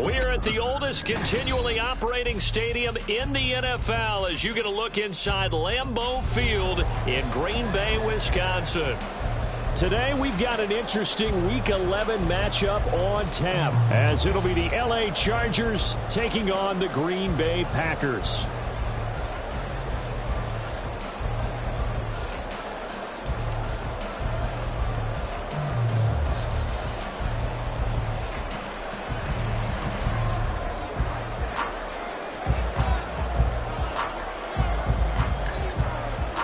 We're at the oldest continually operating stadium in the NFL as you get a look inside Lambeau Field in Green Bay, Wisconsin. Today we've got an interesting Week 11 matchup on tap as it'll be the LA Chargers taking on the Green Bay Packers.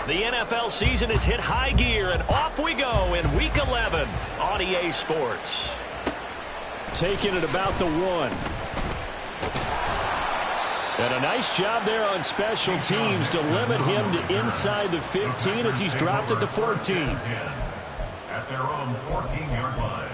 The NFL season has hit high gear, and off we go in Week 11 on EA Sports. Taking it about the 1. And a nice job there on special teams to limit him to inside the 15 as he's dropped at the 14. At their own 14-yard line.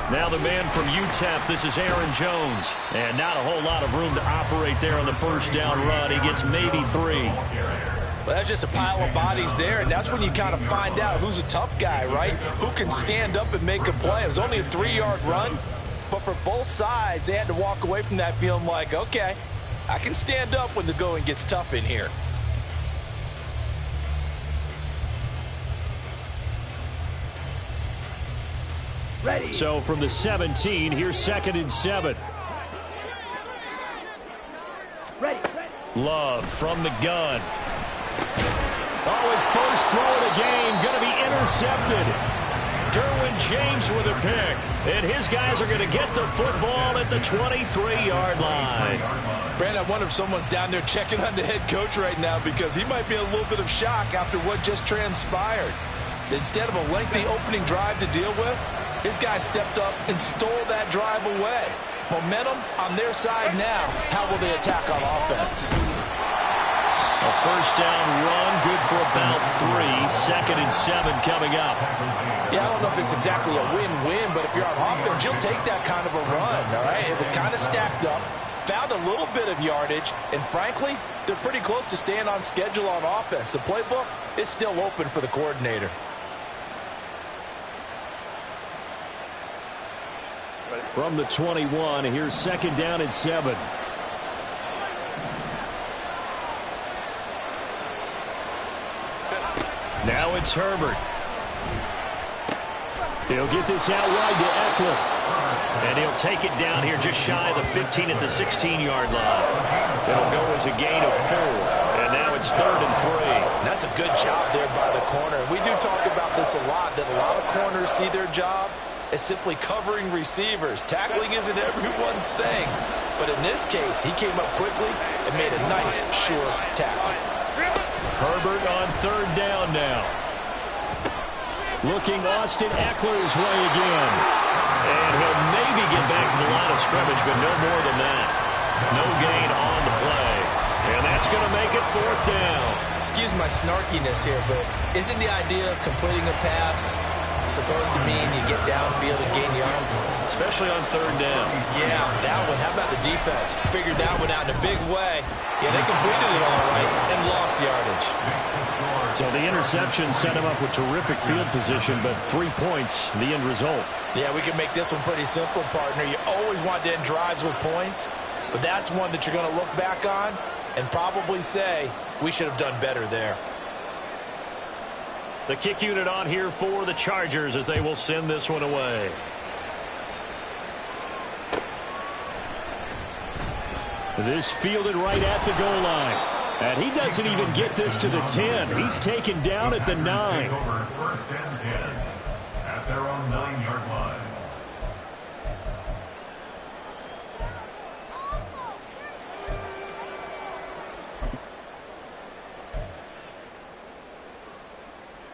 Now the man from UTEP, this is Aaron Jones. And not a whole lot of room to operate there on the first down run. He gets maybe 3. Well, that's just a pile of bodies there, and that's when you kind of find out who's a tough guy, right? Who can stand up and make a play. It was only a 3-yard run, but for both sides, they had to walk away from that feeling like, okay, I can stand up when the going gets tough in here. Ready. So from the 17, here's 2nd and 7. Ready. Love from the gun. Oh, his first throw of the game going to be intercepted. Derwin James with a pick. And his guys are going to get the football at the 23-yard line. Brandon, I wonder if someone's down there checking on the head coach right now because he might be in a little bit of shock after what just transpired. Instead of a lengthy opening drive to deal with, his guy stepped up and stole that drive away. Momentum on their side now. How will they attack on offense? A first down run, good for about 3. 2nd and 7 coming up. Yeah, I don't know if it's exactly a win-win, but if you're on offense, you'll take that kind of a run, all right? It was kind of stacked up, found a little bit of yardage, and frankly, they're pretty close to staying on schedule on offense. The playbook is still open for the coordinator. From the 21, here's 2nd down and 7. Now it's Herbert. He'll get this out wide to Eckler. And he'll take it down here just shy of the 15 at the 16-yard line. It'll go as a gain of 4. And now it's 3rd and 3. That's a good job there by the corner. We do talk about this a lot, that a lot of corners see their job as simply covering receivers. Tackling isn't everyone's thing. But in this case, he came up quickly and made a nice, sure tackle. Herbert on 3rd down now. Looking Austin Eckler's way again. And he'll maybe get back to the line of scrimmage, but no more than that. No gain on the play. And that's going to make it 4th down. Excuse my snarkiness here, but isn't the idea of completing a pass supposed to mean you get downfield and gain yards? Especially on 3rd down. Yeah, that one. How about the defense? Figured that one out in a big way. Yeah, they completed it all right and lost yardage. So the interception set him up with terrific field position, but 3 points, the end result. Yeah, we can make this one pretty simple, partner. You always want to end drives with points, but that's one that you're going to look back on and probably say, we should have done better there. The kick unit on here for the Chargers as they will send this one away. This fielded right at the goal line. And he doesn't even get this to the 10. He's taken down at the 9. First and 10 at their own 9-yard line.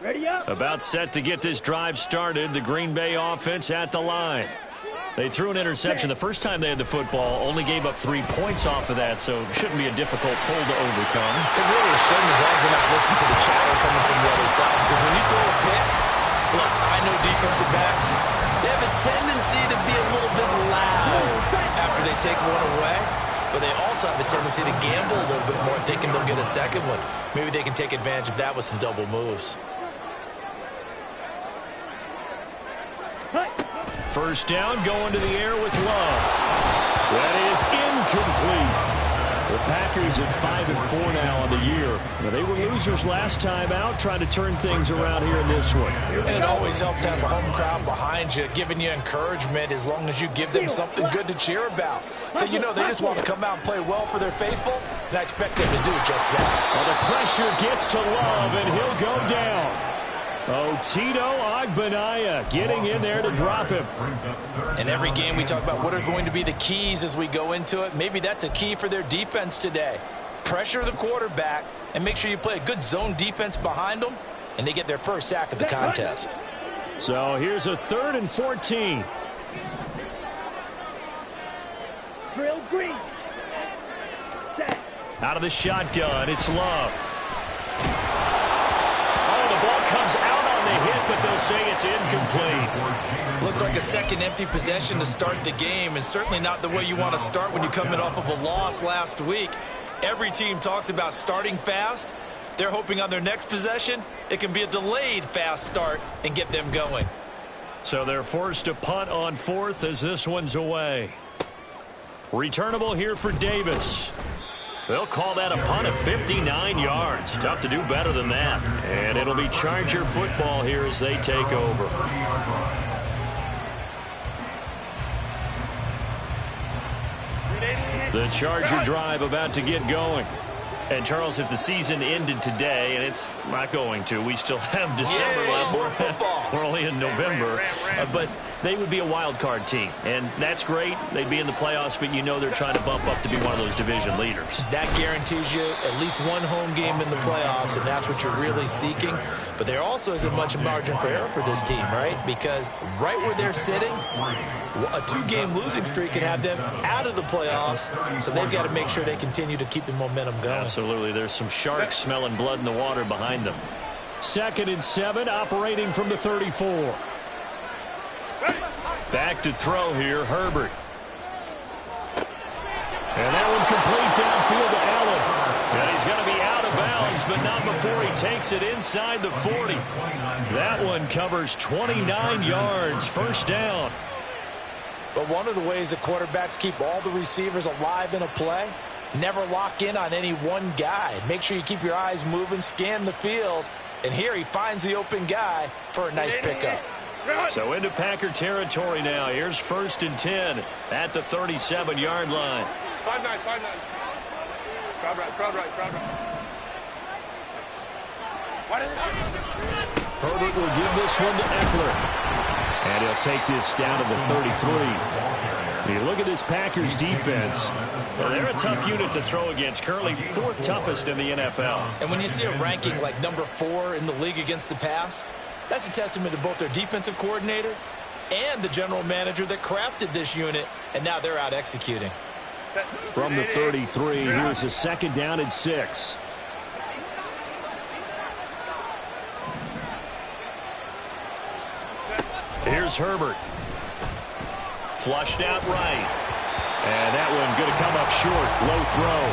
Ready up. About set to get this drive started. The Green Bay offense at the line. They threw an interception the first time they had the football, only gave up 3 points off of that, so it shouldn't be a difficult hole to overcome. It really shouldn't, as long as they're not listening to the chatter coming from the other side. Because when you throw a pick, look, I know defensive backs, they have a tendency to be a little bit loud after they take one away. But they also have a tendency to gamble a little bit more, thinking they'll get a second one. Maybe they can take advantage of that with some double moves. First down, going to the air with Love. That is incomplete. The Packers at 5-4 now on the year. Now, they were losers last time out, trying to turn things around here in this one. And it always helps to have a home crowd behind you, giving you encouragement as long as you give them something good to cheer about. So, you know, they just want to come out and play well for their faithful, and I expect them to do just that. Well, the pressure gets to Love, and he'll go down. Oh, Tito Agbanaya getting in there to drop him. In every game we talk about what are going to be the keys as we go into it. Maybe that's a key for their defense today. Pressure the quarterback and make sure you play a good zone defense behind them, and they get their first sack of the contest. So here's a 3rd and 14. Drill green. Out of the shotgun, it's Love. Comes out on the hit, but they'll say it's incomplete. Looks like a second empty possession to start the game, and certainly not the way you want to start when you're coming off of a loss last week. Every team talks about starting fast. They're hoping on their next possession it can be a delayed fast start and get them going. So they're forced to punt on 4th as this one's away. Returnable here for Davis. They'll call that a punt of 59 yards. Tough to do better than that. And it'll be Charger football here as they take over. The Charger drive about to get going. And, Charles, if the season ended today, and it's not going to, we still have December left. More football. We're only in November. But they would be a wild card team. And that's great. They'd be in the playoffs, but you know they're trying to bump up to be one of those division leaders. That guarantees you at least one home game in the playoffs, and that's what you're really seeking. But there also isn't much margin for error for this team, right? Because right where they're sitting, a 2-game losing streak could have them out of the playoffs, so they've got to make sure they continue to keep the momentum going. Absolutely. There's some sharks smelling blood in the water behind them. 2nd and 7, operating from the 34. Back to throw here, Herbert. And that one complete downfield to Allen. And he's going to be out of bounds, but not before he takes it inside the 40. That one covers 29 yards, first down. But one of the ways that quarterbacks keep all the receivers alive in a play, never lock in on any one guy. Make sure you keep your eyes moving, scan the field. And here he finds the open guy for a nice pickup. So into Packer territory now. Here's 1st and 10 at the 37-yard line. 5-9, 5-9. Crowd right. Herbert will give this one to Eckler. And he'll take this down to the 33. You look at this Packers defense. Well, they're a tough unit to throw against. Currently 4th toughest in the NFL. And when you see a ranking like number 4 in the league against the pass, that's a testament to both their defensive coordinator and the general manager that crafted this unit, and now they're out executing. From the 33, here's a 2nd down and 6. Here's Herbert. Flushed out right. And that one going to come up short. Low throw.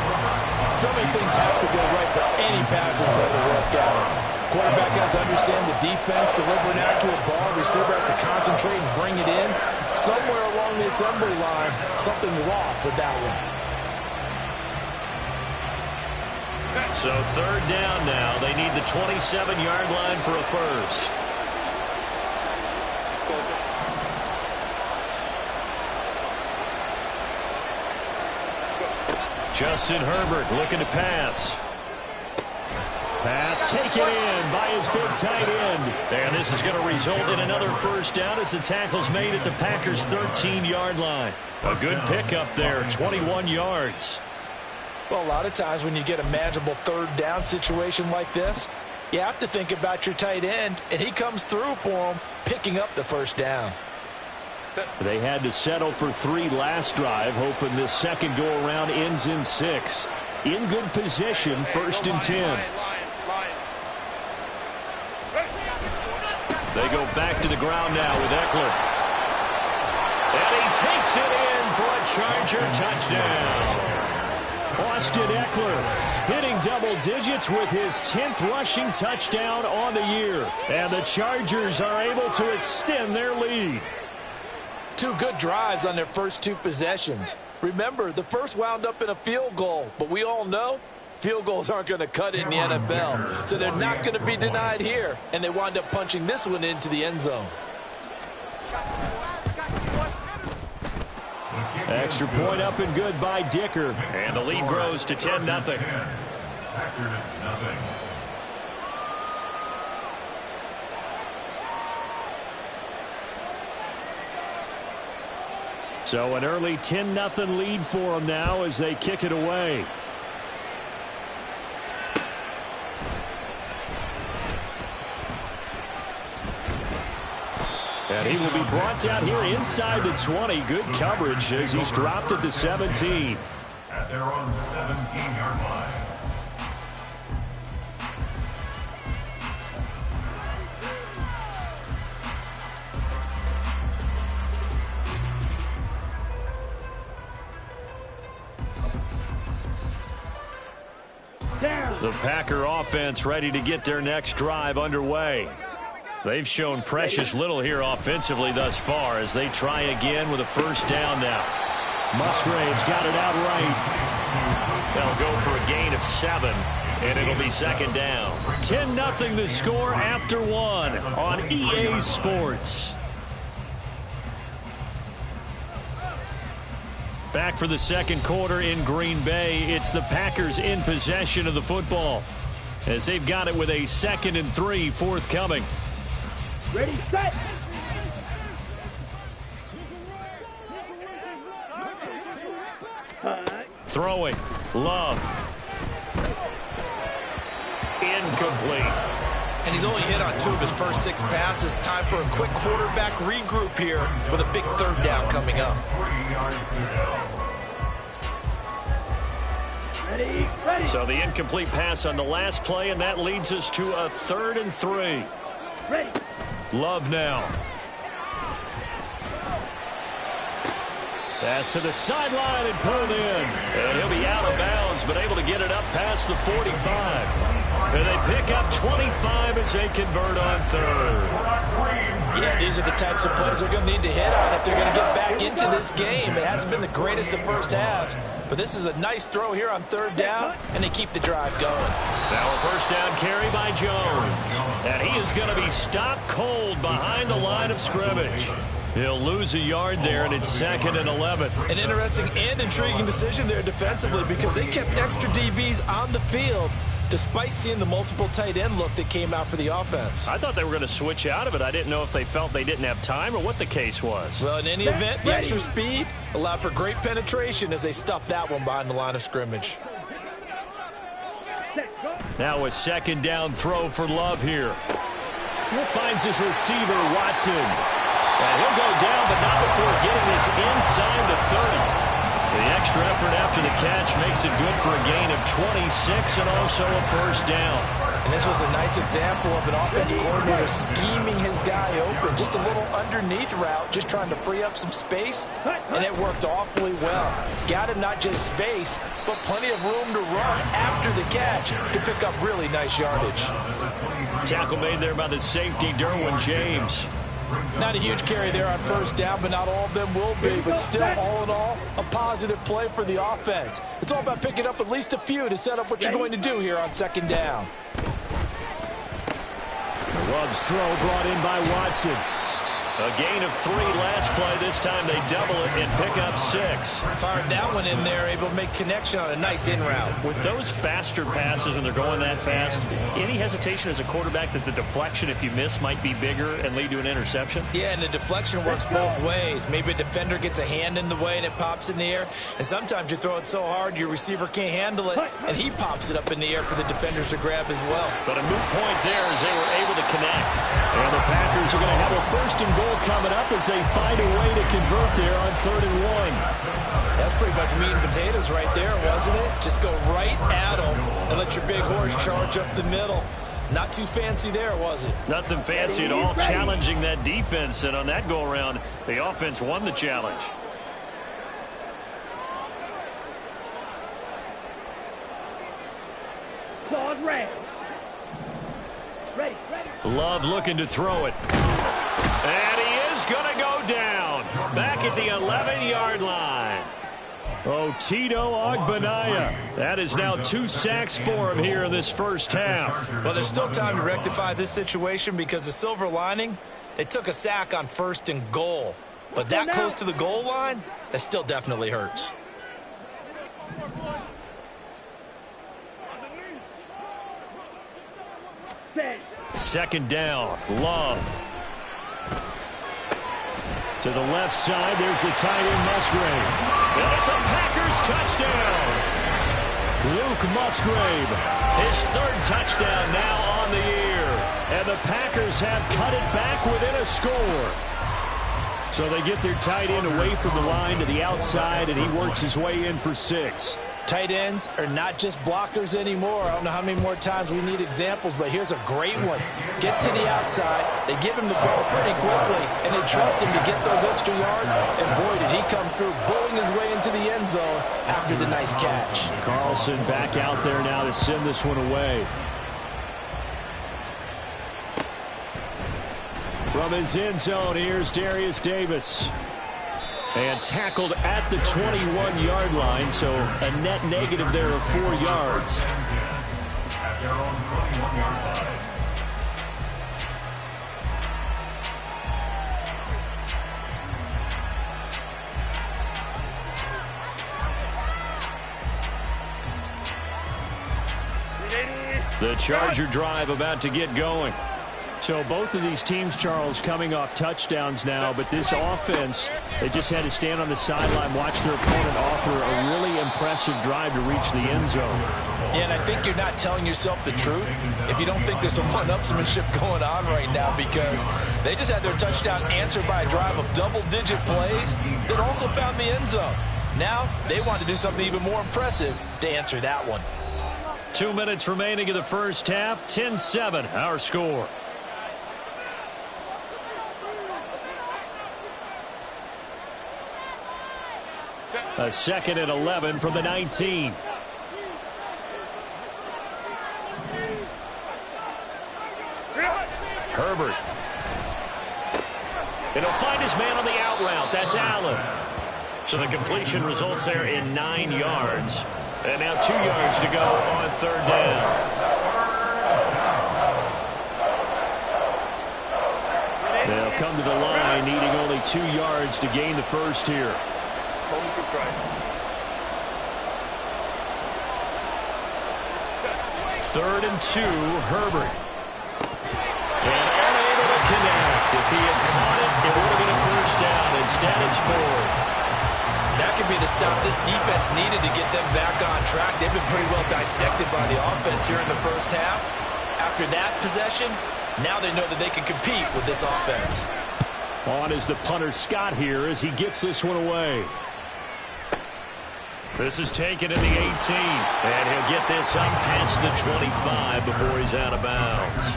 So many things have to go right for any passing play to work out. Quarterback has to understand the defense, deliver an accurate ball. Receiver has to concentrate and bring it in. Somewhere along the assembly line, something was off with that one. So 3rd down now. They need the 27-yard line for a first. Justin Herbert looking to pass. Pass taken in by his big tight end. And this is going to result in another first down as the tackle's made at the Packers' 13-yard line. A good pickup there, 21 yards. Well, a lot of times when you get a manageable 3rd down situation like this, you have to think about your tight end, and he comes through for him, picking up the first down. They had to settle for 3 last drive, hoping this second go-around ends in 6. In good position, 1st and 10. They go back to the ground now with Eckler. And he takes it in for a Charger touchdown. Austin Eckler hitting double digits with his 10th rushing touchdown on the year. And the Chargers are able to extend their lead. 2 good drives on their first 2 possessions. Remember, the first wound up in a field goal, but we all know field goals aren't going to cut it in the NFL. So they're not going to be denied here, and they wind up punching this one into the end zone. Extra point up and good by Dicker. And the lead grows to 10-0. Packers nothing. So an early 10-0 lead for them now as they kick it away. And he will be brought down here inside the 20. Good coverage as he's dropped at the 17. At their own 17-yard line. The Packer offense ready to get their next drive underway. They've shown precious little here offensively thus far as they try again with a first down now. Musgrave's got it out right. They'll go for a gain of 7, and it'll be second down. 10-0 the score after 1 on EA Sports. Back for the second quarter in Green Bay. It's the Packers in possession of the football as they've got it with a 2nd and 3 forthcoming. Ready, set. Throwing. Love. Incomplete. And he's only hit on 2 of his first 6 passes. Time for a quick quarterback regroup here with a big 3rd down coming up. 3 yards to go. Ready. So the incomplete pass on the last play, and that leads us to a 3rd and 3. Ready. Love now. Pass to the sideline and pulled in. And he'll be out of bounds, but able to get it up past the 45. And they pick up 25 as they convert on 3rd. Yeah, these are the types of plays they're going to need to hit on if they're going to get back into this game. It hasn't been the greatest of first halves, but this is a nice throw here on 3rd down, and they keep the drive going. Now a first down carry by Jones. And he is going to be stopped cold behind the line of scrimmage. He'll lose a yard there, and it's 2nd and 11. An interesting and intriguing decision there defensively because they kept extra DBs on the field despite seeing the multiple tight end look that came out for the offense. I thought they were going to switch out of it. I didn't know if they felt they didn't have time or what the case was. Well, in any event, the extra speed allowed for great penetration as they stuffed that one behind the line of scrimmage. Now a 2nd down throw for Love here. Finds his receiver, Watson. And he'll go down, but not before getting this inside the 30. The extra effort after the catch makes it good for a gain of 26 and also a first down. And this was a nice example of an offensive coordinator scheming his guy open. Just a little underneath route, just trying to free up some space, and it worked awfully well. Got him not just space, but plenty of room to run after the catch to pick up really nice yardage. Tackle made there by the safety, Derwin James. Not a huge carry there on first down, but not all of them will be. But still, all in all, a positive play for the offense. It's all about picking up at least a few to set up what you're going to do here on 2nd down. Love's throw brought in by Watson. A gain of 3 last play. This time they double it and pick up 6. Fired that one in there, able to make connection on a nice in route. With those faster passes and they're going that fast, any hesitation as a quarterback that the deflection, if you miss, might be bigger and lead to an interception? Yeah, and the deflection works both ways. Maybe a defender gets a hand in the way and it pops in the air. And sometimes you throw it so hard your receiver can't handle it, and he pops it up in the air for the defenders to grab as well. But a moot point there as they were able to connect. And the Packers are going to have a 1st and goal goal coming up as they find a way to convert there on 3rd and 1. That's pretty much meat and potatoes right there, wasn't it? Just go right at them and let your big horse charge up the middle. Not too fancy there, was it? Nothing fancy at all, challenging that defense, and on that go-around, the offense won the challenge. Claws red. Ready. Love looking to throw it. And he is going to go down. Back at the 11-yard line. Oh, Tito Agbanaya. That is now 2 sacks for him here in this first half. Well, there's still time to rectify this situation because the silver lining, they took a sack on 1st and goal. But that close to the goal line, that still definitely hurts. Second down, Love. To the left side, there's the tight end, Musgrave. And it's a Packers touchdown. Luke Musgrave, his 3rd touchdown now on the year. And the Packers have cut it back within a score. So they get their tight end away from the line to the outside, and he works his way in for 6. Tight ends are not just blockers anymore. I don't know how many more times we need examples, but here's a great one. Gets to the outside, they give him the ball pretty quickly, and they trust him to get those extra yards, and boy, did he come through, bowling his way into the end zone after the nice catch. Carlson back out there now to send this one away. From his end zone, here's Darius Davis. And tackled at the 21-yard line, so a net negative there of 4 yards. At their own 21-yard line. The Charger drive about to get going. So both of these teams, Charles, coming off touchdowns now, but this offense, they just had to stand on the sideline, watch their opponent offer a really impressive drive to reach the end zone. Yeah, and I think you're not telling yourself the truth if you don't think there's some one-upsmanship going on right now, because they just had their touchdown answered by a drive of double-digit plays that also found the end zone. Now they want to do something even more impressive to answer that one. 2 minutes remaining in the first half, 10-7 our score. A 2nd and 11 from the 19. Herbert. It'll find his man on the out route. That's Allen. So the completion results there in 9 yards. And now 2 yards to go on 3rd down. They'll come to the line needing only 2 yards to gain the first here. 3rd and 2, Herbert. And unable to connect. If he had caught it, it would have been a first down. Instead, it's 4th. That could be the stop this defense needed to get them back on track. They've been pretty well dissected by the offense here in the first half. After that possession, now they know that they can compete with this offense. On is the punter Scott here as he gets this one away. This is taken in the 18, and he'll get this up past the 25 before he's out of bounds.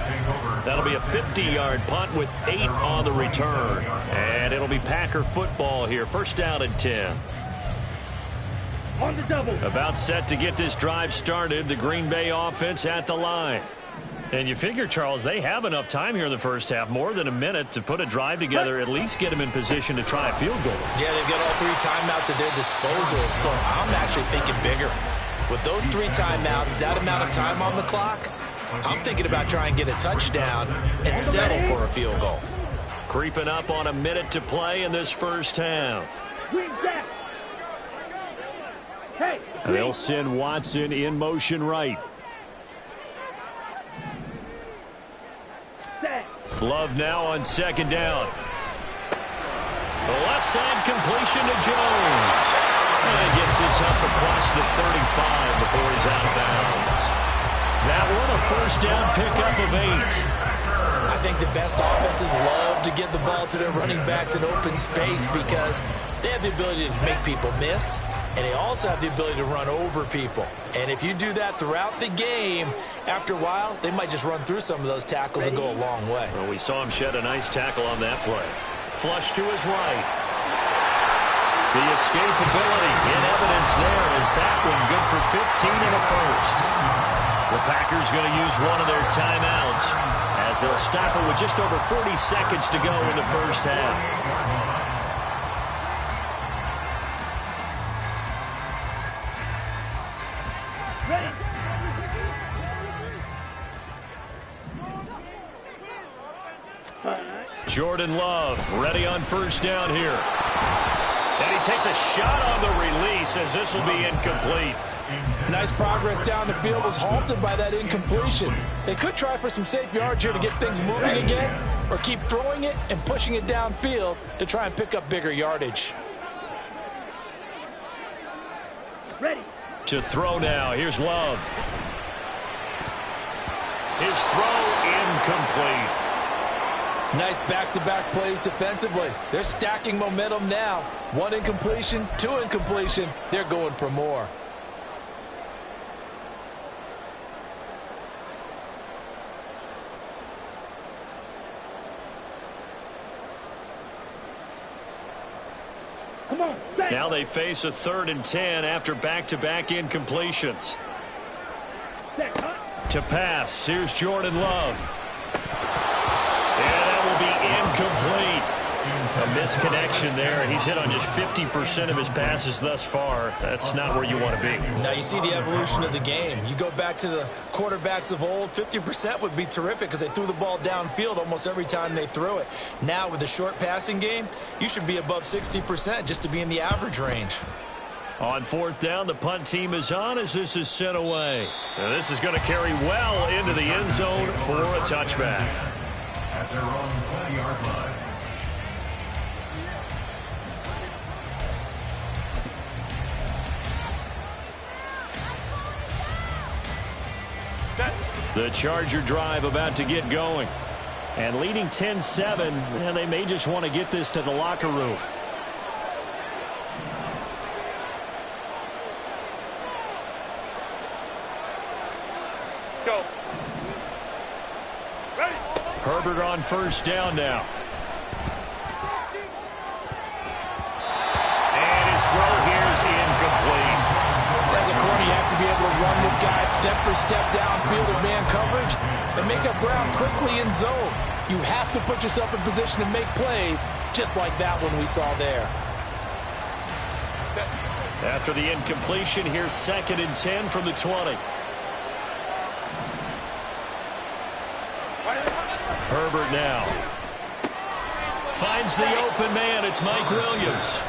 That'll be a 50-yard punt with 8 on the return, and it'll be Packer football here. First down and 10. On the double. About set to get this drive started, the Green Bay offense at the line. And you figure, Charles, they have enough time here in the first half, more than a minute, to put a drive together, at least get them in position to try a field goal. Yeah, they've got all 3 timeouts at their disposal, so I'm actually thinking bigger. With those 3 timeouts, that amount of time on the clock, I'm thinking about trying to get a touchdown and settle for a field goal. Creeping up on a minute to play in this first half. Hey, they'll send Watson in motion right. Love now on 2nd down. The left side completion to Jones. And gets this up across the 35 before he's out of bounds. That one a first down pickup of 8. I think the best offenses love to get the ball to their running backs in open space because they have the ability to make people miss, and they also have the ability to run over people. And if you do that throughout the game, after a while, they might just run through some of those tackles and go a long way. Well, we saw him shed a nice tackle on that play. Flush to his right. The escapability in evidence there is that one good for 15 and a first. The Packers going to use one of their timeouts as they'll stop it with just over 40 seconds to go in the first half. Jordan Love ready on first down here. And he takes a shot on the release as this will be incomplete. Nice progress down the field was halted by that incompletion. They could try for some safe yards here to get things moving again, or keep throwing it and pushing it downfield to try and pick up bigger yardage. Ready. To throw now. Here's Love. His throw incomplete. Nice back-to-back plays defensively. They're stacking momentum now. One incompletion, two incompletion. They're going for more. Come on, set. Now they face a 3rd and 10 after back-to-back incompletions. Set, cut. To pass. Here's Jordan Love. Be incomplete. A misconnection there. He's hit on just 50% of his passes thus far. That's not where you want to be. Now you see the evolution of the game. You go back to the quarterbacks of old, 50% would be terrific because they threw the ball downfield almost every time they threw it. Now with the short passing game, you should be above 60% just to be in the average range. On 4th down, the punt team is on as this is sent away. Now this is going to carry well into the end zone for a touchback. At their own 20-yard line. The Charger drive about to get going. And leading 10-7, and they may just want to get this to the locker room. Go. Ready. Herbert on first down now. And his throw here is incomplete. As a corner, you have to be able to run with guys step for step downfield in man coverage and make up ground quickly in zone. You have to put yourself in position to make plays, just like that one we saw there. After the incompletion, here's 2nd and 10 from the 20. Herbert now. Finds the open man. It's Mike Williams.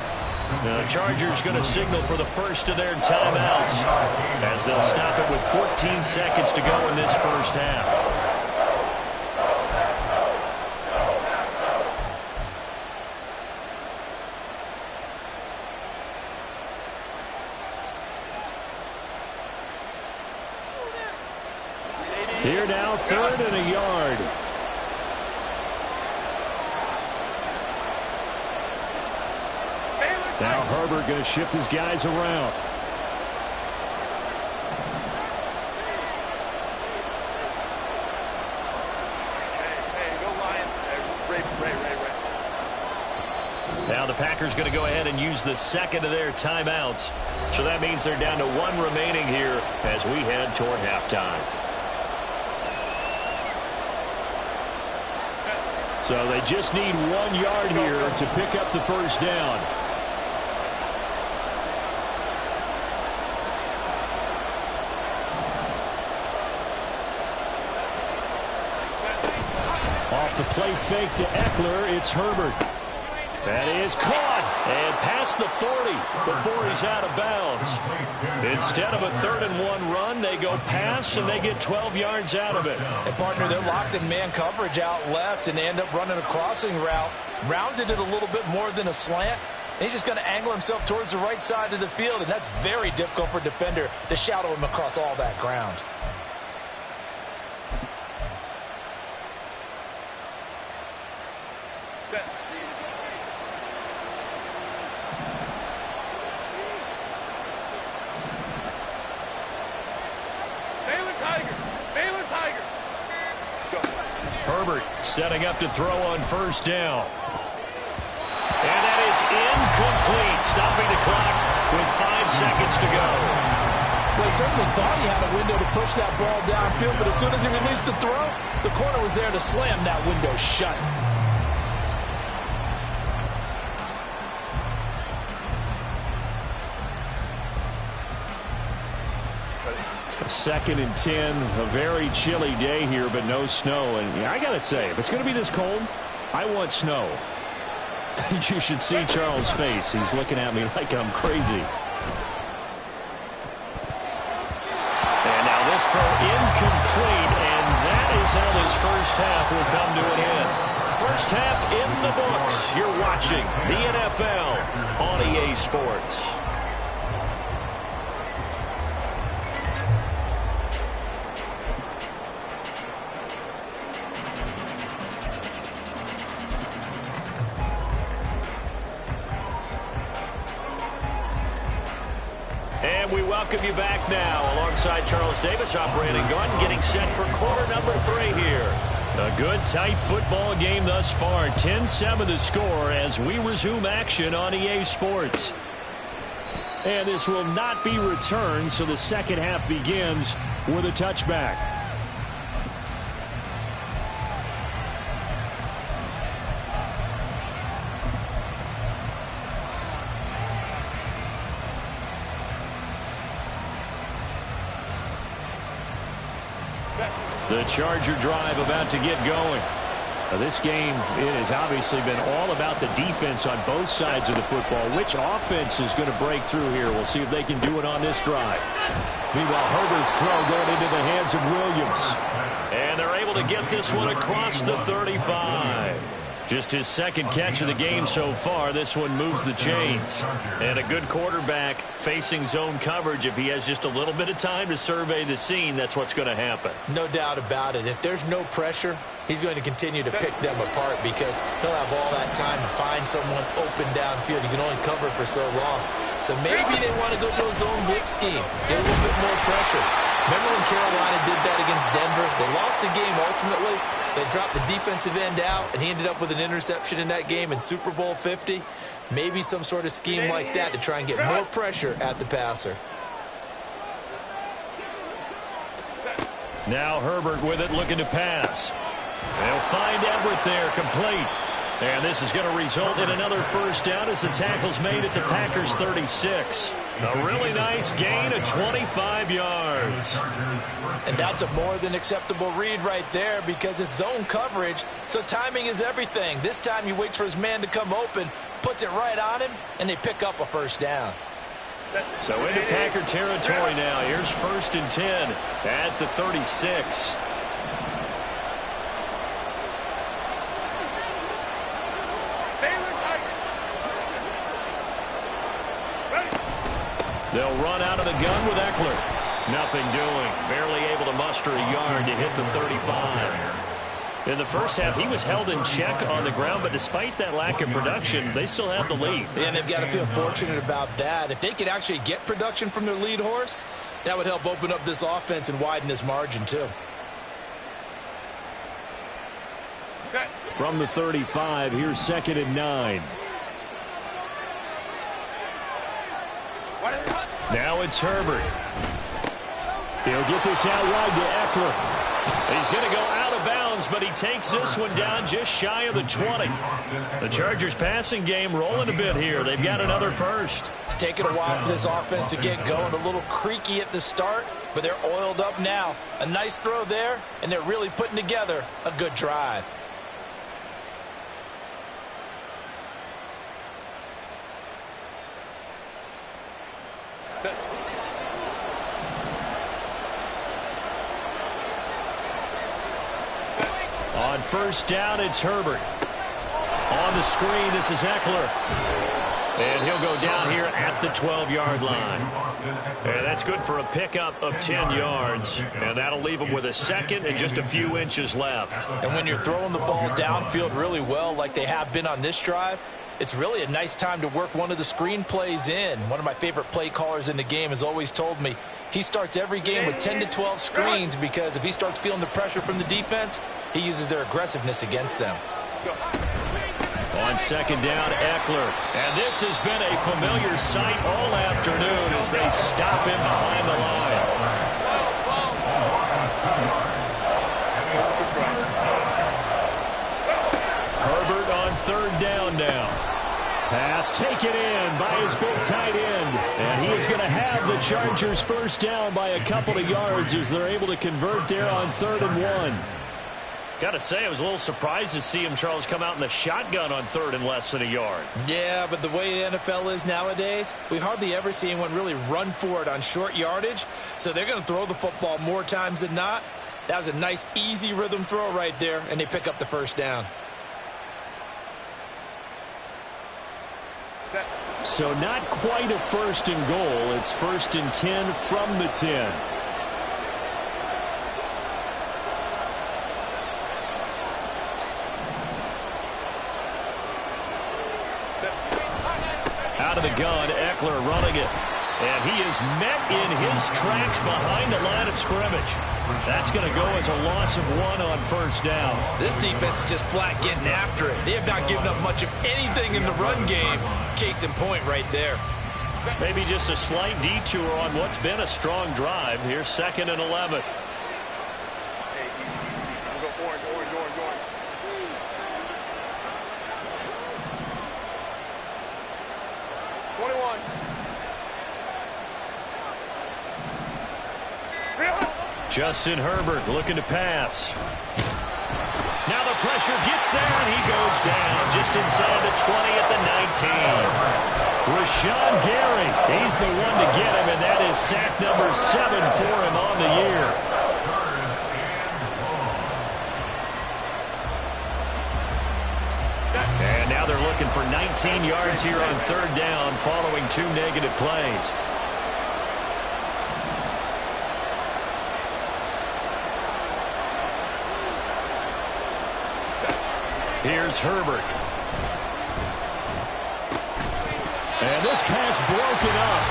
The Chargers going to signal for the first of their timeouts as they'll stop it with 14 seconds to go in this first half. Here now, 3rd and a yard. Now Herbert going to shift his guys around. Now the Packers going to go ahead and use the 2nd of their timeouts. So that means they're down to 1 remaining here as we head toward halftime. So they just need 1 yard here to pick up the first down. Off the play fake to Eckler, it's Herbert. That is caught and past the 40 before he's out of bounds. Instead of a 3rd and 1 run, they go pass and they get 12 yards out of it. And partner, they're locked in man coverage out left and they end up running a crossing route. Rounded it a little bit more than a slant. And he's just going to angle himself towards the right side of the field, and that's very difficult for a defender to shadow him across all that ground. setting up to throw on first down. And that is incomplete, stopping the clock with 5 seconds to go. Well, he certainly thought he had a window to push that ball downfield, but as soon as he released the throw, the corner was there to slam that window shut. Second and 10, a very chilly day here, but no snow. And I got to say, if it's going to be this cold, I want snow. You should see Charles' face. He's looking at me like I'm crazy. And now this throw incomplete, and that is how this first half will come to an end. First half in the books. You're watching the NFL on EA Sports. And we welcome you back now alongside Charles Davis operating gun, getting set for quarter number 3 here. A good, tight football game thus far. 10-7 the score as we resume action on EA Sports. And this will not be returned, so the second half begins with a touchback. The Charger drive about to get going. Now this game, it has obviously been all about the defense on both sides of the football. Which offense is going to break through here? We'll see if they can do it on this drive. Meanwhile, Herbert's throw going into the hands of Williams. And they're able to get this one across the 35. Just his second catch of the game so far. This one moves the chains. And a good quarterback facing zone coverage. If he has just a little bit of time to survey the scene, that's what's going to happen. No doubt about it. If there's no pressure, he's going to continue to pick them apart because he'll have all that time to find someone open downfield. You can only cover for so long. So maybe they want to go to a zone blitz scheme, get a little bit more pressure. Remember when Carolina did that against Denver? They lost the game ultimately. They dropped the defensive end out, and he ended up with an interception in that game in Super Bowl 50. Maybe some sort of scheme like that to try and get more pressure at the passer. Now Herbert with it, looking to pass. They'll find Everett there, complete. And this is going to result in another first down as the tackle's made at the Packers' 36. A really nice gain of 25 yards. And that's a more than acceptable read right there because it's zone coverage, so timing is everything. This time he waits for his man to come open, puts it right on him, and they pick up a first down. So into Packer territory now. Here's 1st and 10 at the 36. They'll run out of the gun with Eckler. Nothing doing. Barely able to muster a yard to hit the 35. In the first half, he was held in check on the ground, but despite that lack of production, they still have the lead. And they've got to feel fortunate about that. If they could actually get production from their lead horse, that would help open up this offense and widen this margin too. From the 35, here's 2nd and 9. Now it's Herbert. He'll get this out wide to Eckler. He's going to go out of bounds, but he takes this one down just shy of the 20. The Chargers passing game rolling a bit here. They've got another first. It's taken a while for this offense to get going. A little creaky at the start, but they're oiled up now. A nice throw there, and they're really putting together a good drive. On first down, it's Herbert. On the screen, this is Eckler. And he'll go down here at the 12-yard line. And that's good for a pickup of 10 yards. And that'll leave him with a second and just a few inches left. And when you're throwing the ball downfield really well like they have been on this drive, it's really a nice time to work one of the screen plays in. One of my favorite play callers in the game has always told me he starts every game with 10 to 12 screens because if he starts feeling the pressure from the defense, he uses their aggressiveness against them. On second down, Eckler. And this has been a familiar sight all afternoon as they stop him behind the line. Herbert on third down now. Pass taken in by his big tight end. And he is going to have the Chargers first down by a couple of yards as they're able to convert there on 3rd and 1. Got to say, I was a little surprised to see him, Charles, come out in the shotgun on 3rd and less than a yard. Yeah, but the way the NFL is nowadays, we hardly ever see anyone really run for it on short yardage. So they're going to throw the football more times than not. That was a nice, easy rhythm throw right there, and they pick up the first down. So not quite a 1st and goal. It's 1st and 10 from the 10. Out of the gun, Eckler running it. And he is met in his tracks behind the line of scrimmage. That's going to go as a loss of 1 on 1st down. This defense is just flat getting after it. They have not given up much of anything in the run game. Case in point right there. Maybe just a slight detour on what's been a strong drive. Here's 2nd and 11. Justin Herbert looking to pass. Now the pressure gets there, and he goes down just inside the 20 at the 19. Rashawn Gary, he's the one to get him, and that is sack number 7 for him on the year. And now they're looking for 19 yards here on 3rd down following 2 negative plays. Here's Herbert. And this pass broken up.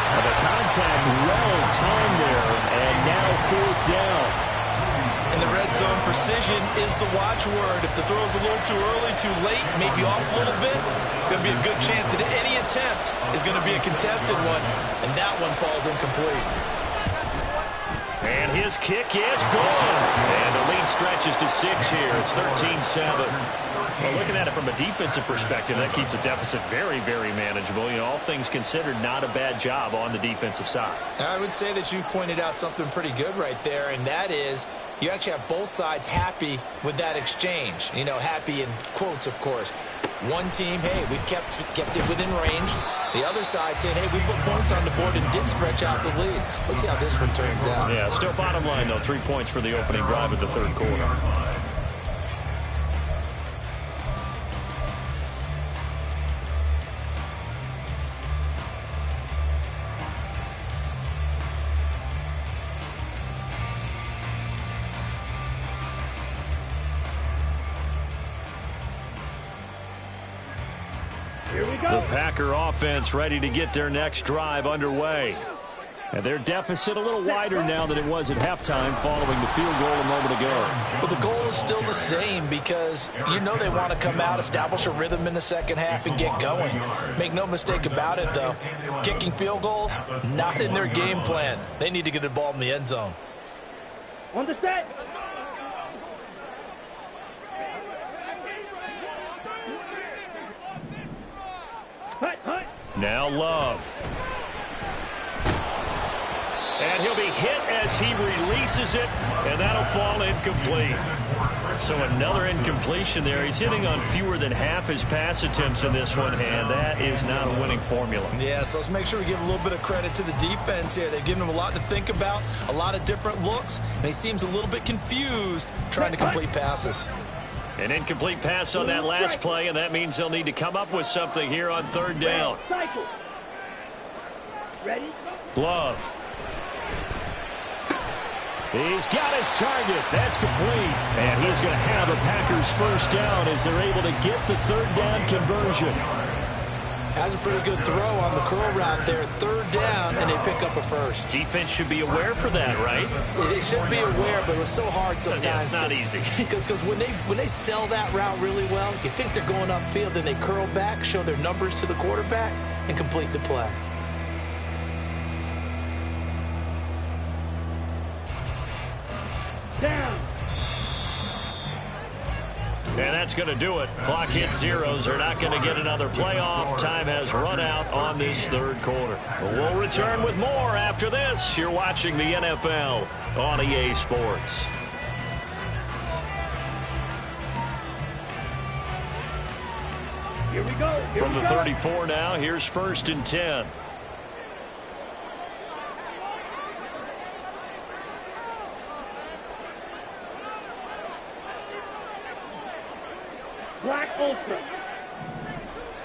And the contact well timed there. And now 4th down. In the red zone, precision is the watchword. If the throw's a little too early, too late, maybe off a little bit, going to be a good chance that any attempt is going to be a contested one. And that one falls incomplete. And his kick is good. And the lead stretches to 6 here. It's 13-7. Well, looking at it from a defensive perspective, that keeps the deficit very, very manageable. You know, all things considered, not a bad job on the defensive side. I would say that you've pointed out something pretty good right there, and that is you actually have both sides happy with that exchange. You know, happy in quotes, of course. One team, hey, we've kept it within range. The other side saying, hey, we put points on the board and did stretch out the lead. Let's see how this one turns out. Yeah, still bottom line, though, 3 points for the opening drive of the 3rd quarter. The Packer offense ready to get their next drive underway. And their deficit a little wider now than it was at halftime following the field goal a moment ago. But the goal is still the same because you know they want to come out, establish a rhythm in the second half, and get going. Make no mistake about it, though. Kicking field goals, not in their game plan. They need to get the ball in the end zone. On the set. Now Love. And he'll be hit as he releases it, and that'll fall incomplete. So another incompletion there. He's hitting on fewer than half his pass attempts in this one, and that is not a winning formula. Yeah, so let's make sure we give a little bit of credit to the defense here. They've given him a lot to think about, a lot of different looks, and he seems a little bit confused trying to complete passes. An incomplete pass on that last play, and that means they'll need to come up with something here on 3rd down. Ready? Love. He's got his target. That's complete. And he's going to have a Packers first down as they're able to get the 3rd down conversion. Has a pretty good throw on the curl route there. 3rd down, and they pick up a first. Defense should be aware for that, right? They should be aware, but it was so hard sometimes. Yeah, it's not easy. Because when they sell that route really well, you think they're going upfield, then they curl back, show their numbers to the quarterback, and complete the play. Down. And that's going to do it. Clock hits zeros. They're not going to get another playoff. Time has run out on this 3rd quarter. We'll return with more after this. You're watching the NFL on EA Sports. Here we go. From the 34 now, here's 1st and 10. Black Ultra.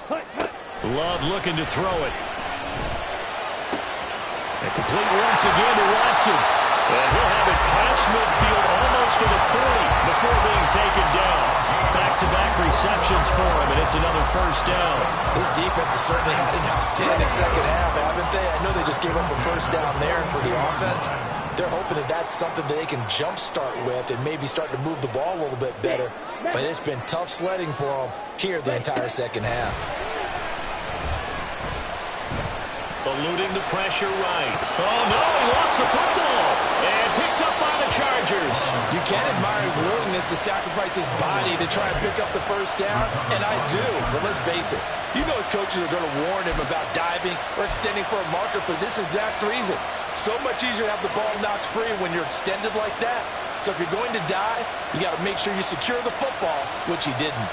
Hut, hut. Love looking to throw it. And complete once again to Watson. And he'll have it past midfield almost to the 40 before being taken down. Back-to-back receptions for him, and it's another 1st down. This defense has certainly had an outstanding second half, haven't they? I know they just gave up a 1st down there, and for the offense, they're hoping that that's something that they can jumpstart with and maybe start to move the ball a little bit better. But it's been tough sledding for them here the entire second half. Eluding the pressure right. Oh, no, he lost the football. And picked up by the Chargers. You can't admire his willingness to sacrifice his body to try and pick up the 1st down, and I do. But let's face it, you know his coaches are going to warn him about diving or extending for a marker for this exact reason. So much easier to have the ball knocked free when you're extended like that. So if you're going to dive, you got to make sure you secure the football, which he didn't.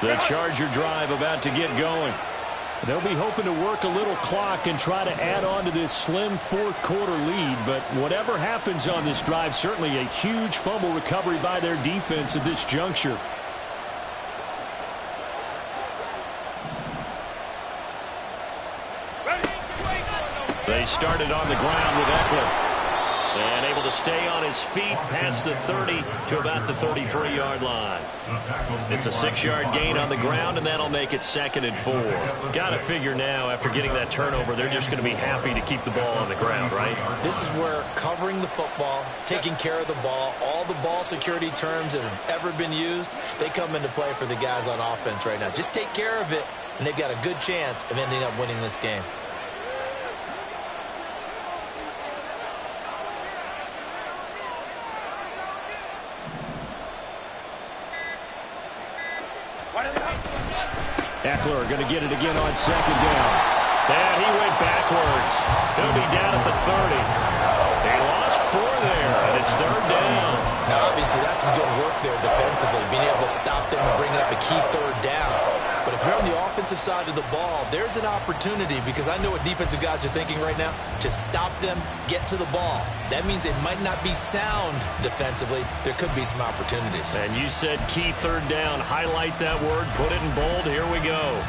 The Charger drive about to get going. They'll be hoping to work a little clock and try to add on to this slim 4th quarter lead. But whatever happens on this drive, certainly a huge fumble recovery by their defense at this juncture. They started on the ground with Eckler. And able to stay on his feet past the 30 to about the 33-yard line. It's a 6-yard gain on the ground, and that'll make it 2nd and 4. Got to figure now, after getting that turnover, they're just going to be happy to keep the ball on the ground, right? This is where covering the football, taking care of the ball, all the ball security terms that have ever been used, they come into play for the guys on offense right now. Just take care of it, and they've got a good chance of ending up winning this game. Eckler going to get it again on 2nd down. And he went backwards. He'll be down at the 30. They lost 4 there, and it's 3rd down. Now, obviously, that's some good work there defensively, being able to stop them and bring up a key 3rd down. But if you're on the offensive side of the ball, there's an opportunity, because I know what defensive guys are thinking right now. Just stop them, get to the ball. That means they might not be sound defensively. There could be some opportunities. And you said key 3rd down. Highlight that word. Put it in bold. Here we go.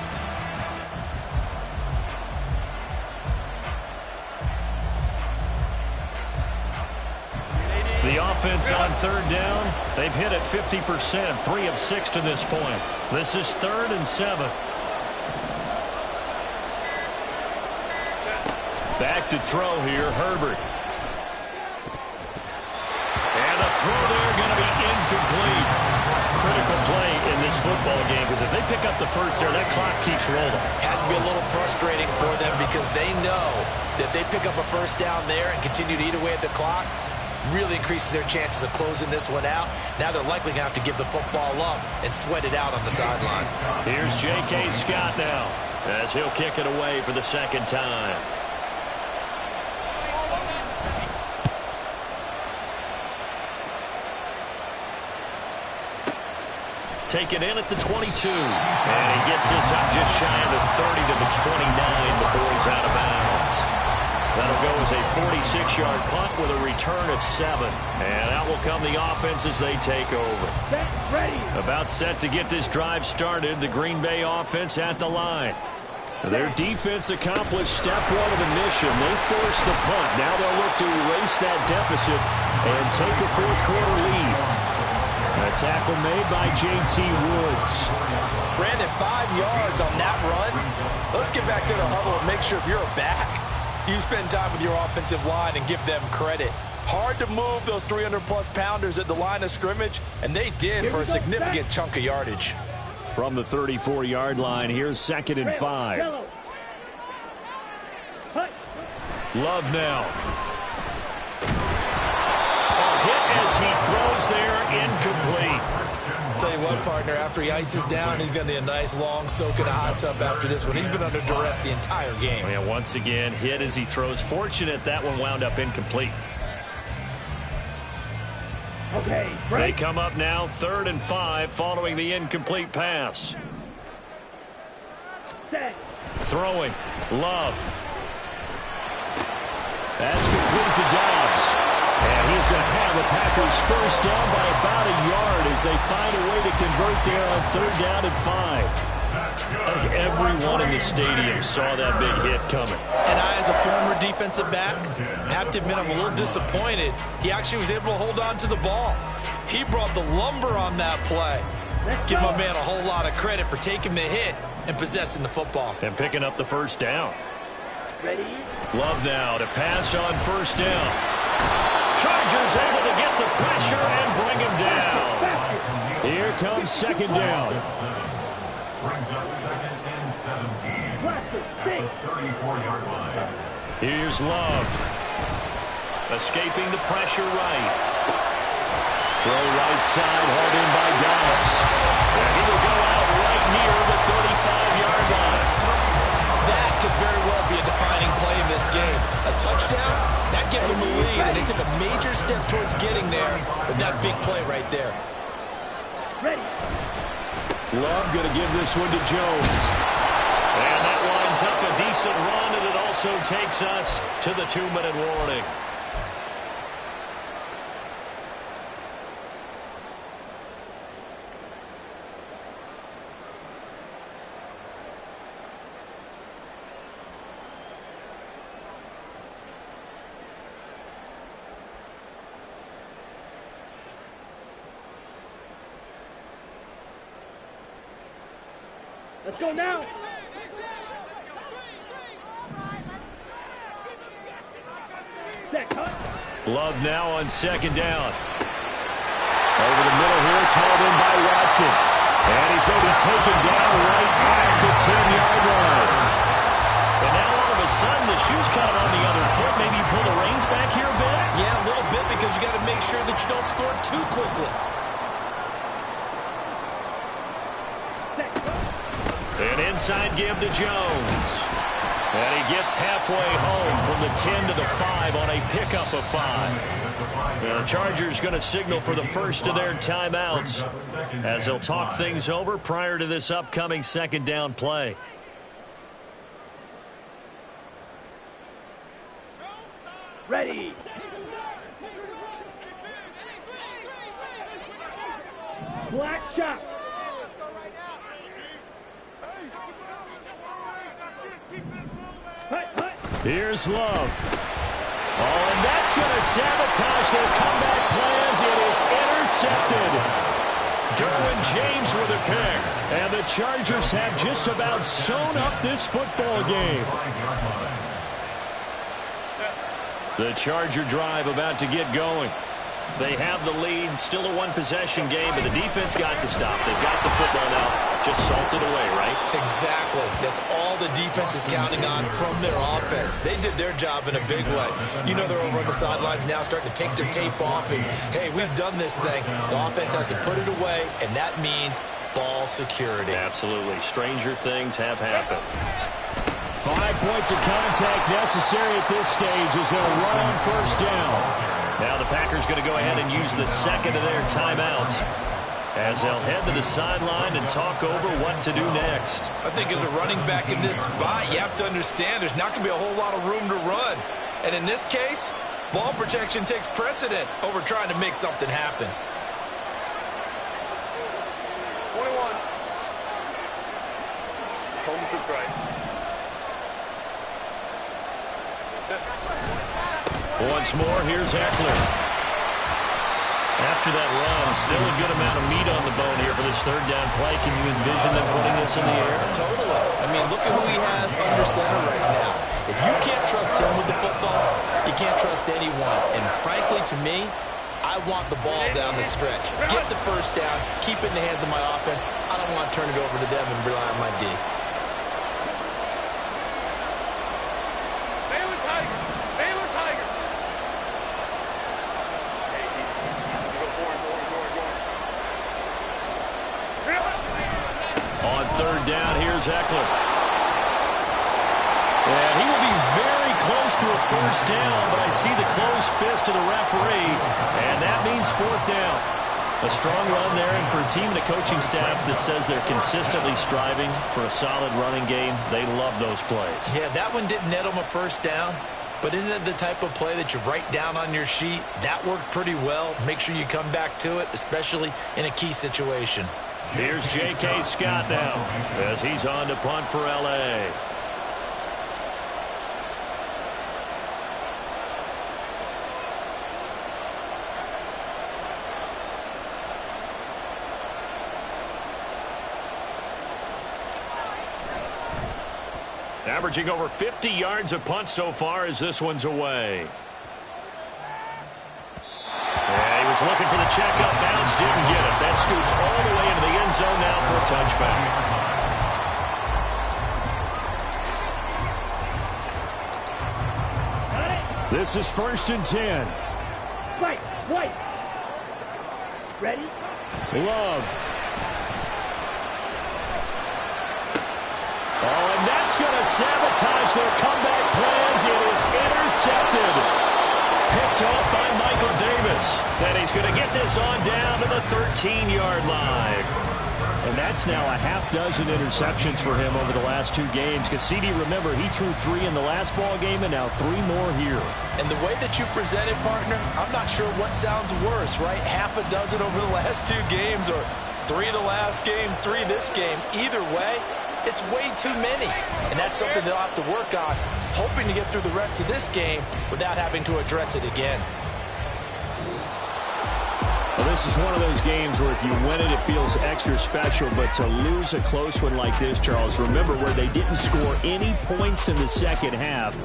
The offense on 3rd down, they've hit it 50%, 3 of 6 to this point. This is 3rd and 7. Back to throw here, Herbert. And the throw there going to be incomplete. Critical play in this football game, because if they pick up the 1st there, that clock keeps rolling. Has to be a little frustrating for them, because they know that they pick up a 1st down there and continue to eat away at the clock, really increases their chances of closing this one out. Now they're likely going to have to give the football up and sweat it out on the sideline. Here's J.K. Scott now, as he'll kick it away for the 2nd time. Taken in at the 22. And he gets this up just shy of the 30 to the 29 before he's out of bounds. That'll go as a 46-yard punt with a return of 7. And out will come the offense as they take over. Ready. About set to get this drive started, the Green Bay offense at the line. Their defense accomplished step 1 of the mission. They forced the punt. Now they'll look to erase that deficit and take a fourth-quarter lead. A tackle made by J.T. Woods. Brandon, 5 yards on that run. Let's get back to the huddle and make sure if you're a back, you spend time with your offensive line and give them credit. Hard to move those 300-plus pounders at the line of scrimmage, and they did for a significant chunk of yardage. From the 34-yard line, here's 2nd and 5. Love now. A hit as he throws there, incomplete. Tell you what, partner, after he ices down, he's going to need a nice long soak in a hot tub after this one. He's been under duress the entire game. Yeah, once again, hit as he throws. Fortunate that one wound up incomplete. Okay, they come up now, 3rd and 5, following the incomplete pass. Set. Throwing. Love. That's complete to Dobbs. And he's going to have the Packers first down by about a yard as they find a way to convert there on 3rd down and 5. I think everyone in the stadium saw that big hit coming. And I, as a former defensive back, have to admit I'm a little disappointed. He actually was able to hold on to the ball. He brought the lumber on that play. Give my man a whole lot of credit for taking the hit and possessing the football. And picking up the first down. Ready? Love now to pass on 1st down. Chargers able to get the pressure and bring him down. Here comes 2nd down. Brings up 2nd and 17. At the 34-yard line. Here's Love. Escaping the pressure right. Throw right side, hauled in by Dobbs. And he will go out right near the 35-yard line. That could very well be a defining play in this game. A touchdown, that gives them a lead, and they took a major step towards getting there with that big play right there. Ready. Love going to give this one to Jones. And that winds up a decent run, and it also takes us to the 2-minute warning. Let's go now. Set, cut. Love now on 2nd down. Over the middle here, it's hauled in by Watson. And he's going to be taken down right at the 10-yard line. And now all of a sudden, the shoe's kind of on the other foot. Maybe you pull the reins back here a bit? Yeah, a little bit, because you got to make sure that you don't score too quickly. An inside give to Jones. And he gets halfway home from the 10 to the 5 on a pickup of 5. The Chargers going to signal for the first of their timeouts as they'll talk things over prior to this upcoming 2nd down play. Ready. Black shot. Here's Love. Oh, and that's going to sabotage their comeback plans. It is intercepted. Derwin James with a pick. And the Chargers have just about sewn up this football game. The Charger drive about to get going. They have the lead, still a one-possession game, but the defense got to stop. They've got the football now, just salted away, right? Exactly. That's all the defense is counting on from their offense. They did their job in a big way. You know they're over on the sidelines now starting to take their tape off, and, hey, we've done this thing. The offense has to put it away, and that means ball security. Absolutely. Stranger things have happened. 5 points of contact necessary at this stage as they'll run on 1st down. Now the Packers going to go ahead and use the second of their timeouts as they'll head to the sideline and talk over what to do next. I think as a running back in this spot, you have to understand there's not going to be a whole lot of room to run. And in this case, ball protection takes precedent over trying to make something happen. 21. Home to try. Once more, here's Eckler. after that run. Still a good amount of meat on the bone here for this third down play. Can you envision them putting this in the air? Totally. I mean, look at who he has under center right now. If you can't trust him with the football, you can't trust anyone. And frankly, to me, I want the ball down the stretch. Get the first down, keep it in the hands of my offense. I don't want to turn it over to them and rely on my D. On third down, here's Eckler. And he will be very close to a first down, but I see the closed fist of the referee, and that means fourth down. A strong run there, and for a team and a coaching staff that says they're consistently striving for a solid running game, they love those plays. Yeah, that one didn't net them a first down, but isn't it the type of play that you write down on your sheet? That worked pretty well. Make sure you come back to it, especially in a key situation. Here's J.K. Scott now as he's on to punt for L.A. Averaging over 50 yards a punt so far as this one's away. Yeah, he was looking for the checkup bounce, didn't get it. That scoots all the way into the end zone now for a touchback. This is 1st and 10. White. Ready? Love. Oh, and that's going to sabotage their comeback plans. It is intercepted. Picked off by Michael Davis. And he's going to get this on down to the 13-yard line. And that's now a half dozen interceptions for him over the last 2 games. Because CD, remember, he threw 3 in the last ball game and now 3 more here. And the way that you present it, partner, I'm not sure what sounds worse, right? Half a dozen over the last 2 games or 3 the last game, 3 this game. Either way, it's way too many. And that's something they'll have to work on, hoping to get through the rest of this game without having to address it again. Well, this is one of those games where if you win it, it feels extra special. But to lose a close one like this, Charles, remember where they didn't score any points in the second half.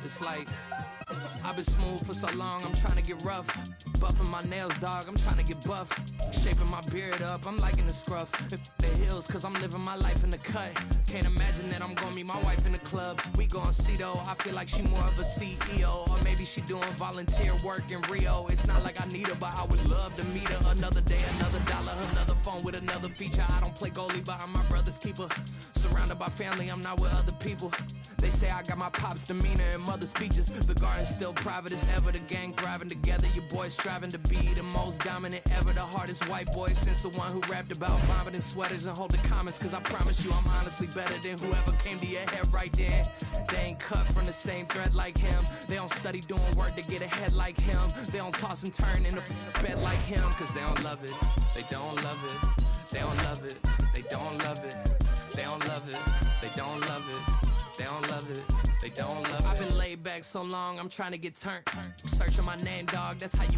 It's like I've been smooth for so long, I'm trying to get rough. Buffing my nails, dog, I'm trying to get buff. Shaping my beard up, I'm liking the scruff. The hills, cause I'm living my life in the cut. Can't imagine that I'm gonna meet my wife in the club. We gon' see though, I feel like she more of a CEO. Or maybe she doing volunteer work in Rio. It's not like I need her, but I would love to meet her. Another day, another dollar, another phone with another feature. I don't play goalie, but I'm my brother's keeper. Surrounded by family, I'm not with other people. They say I got my pop's demeanor and mother's features. The garden's still private as ever. The gang thriving together. Your boys striving to be the most dominant ever. The hardest white boy since the one who rapped about vomiting sweaters and holding comments. Cause I promise you I'm honestly better than whoever came to your head right then. They ain't cut from the same thread like him. They don't study doing work to get ahead like him. They don't toss and turn in the bed like him. Cause they don't love it. They don't love it. They don't love it. They don't love it. They don't love it. They don't love it. They don't love it. They don't love it. I've been laid back so long, I'm trying to get turned. Searching my name, dog. That's how you